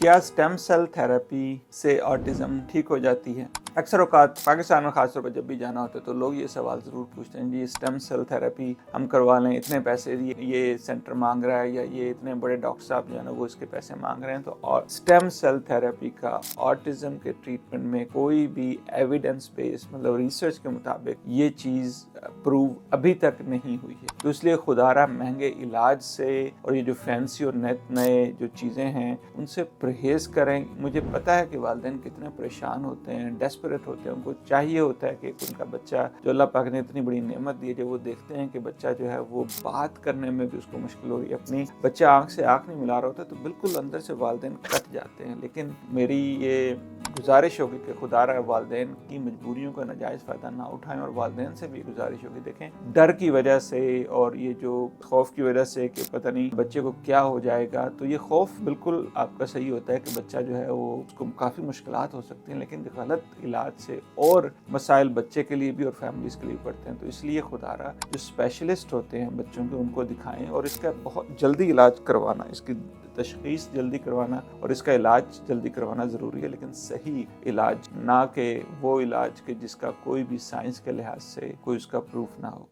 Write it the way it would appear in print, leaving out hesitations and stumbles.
کیا stem cell therapy سے autism ٹھیک ہو جاتی ہے؟ اکثر اوقات پاکستان میں خاص طور پر جب بھی جانا ہوتا ہے تو لوگ یہ سوال ضرور پوچھتے ہیں، جی اسٹیم سیل تھراپی ہم کروا لیں، اتنے پیسے یہ سینٹر مانگ رہا ہے یا یہ اتنے بڑے ڈاکٹر صاحب جو ہے نا وہ اس کے پیسے مانگ رہے ہیں، تو اسٹیم سیل تھراپی کا آٹزم کے ٹریٹمنٹ میں کوئی بھی ایویڈنس بیس مطلب ریسرچ کے مطابق یہ چیز پروو ابھی تک نہیں ہوئی ہے۔ تو اس لیے خدارہ مہنگے علاج سے اور یہ جو فینسی اور نئے جو چیزیں ہیں ان سے پرہیز کریں۔ مجھے پتا ہے کہ والدین کتنے پریشان ہوتے ہیں، ڈیسپریٹ ہوتے ہیں، ان کو چاہیے ہوتا ہے کہ ان کا بچہ جو اللہ پاک نے اتنی بڑی نعمت دی ہے، جب وہ دیکھتے ہیں کہ بچہ جو ہے وہ بات کرنے میں بھی اس کو مشکل ہو رہی ہے، اپنی بچہ آنکھ سے آنکھ نہیں ملا رہا ہوتا، تو بالکل اندر سے والدین کٹ جاتے ہیں۔ لیکن میری یہ گزارش ہوگی کہ خدا رہا والدین کی مجبوریوں کا ناجائز فائدہ نہ اٹھائیں، اور والدین سے بھی گزارش ہوگی، دیکھیں ڈر کی وجہ سے اور یہ جو خوف کی وجہ سے کہ پتہ نہیں بچے کو کیا ہو جائے گا، تو یہ خوف بالکل آپ کا صحیح ہوتا ہے کہ بچہ جو ہے وہ اس کو کافی مشکلات ہو سکتی ہیں، لیکن غلط علاج سے اور مسائل بچے کے لیے بھی اور فیملیز کے لیے پڑتے ہیں۔ تو اس لیے خدا رہا جو اسپیشلسٹ ہوتے ہیں بچوں کے ان کو دکھائیں، اور اس کا بہت جلدی علاج کروانا، اس کی تشخیص جلدی کروانا اور اس کا علاج جلدی کروانا ضروری ہے، لیکن صحیح علاج، نہ کہ وہ علاج کہ جس کا کوئی بھی سائنس کے لحاظ سے کوئی اس کا پروف نہ ہو۔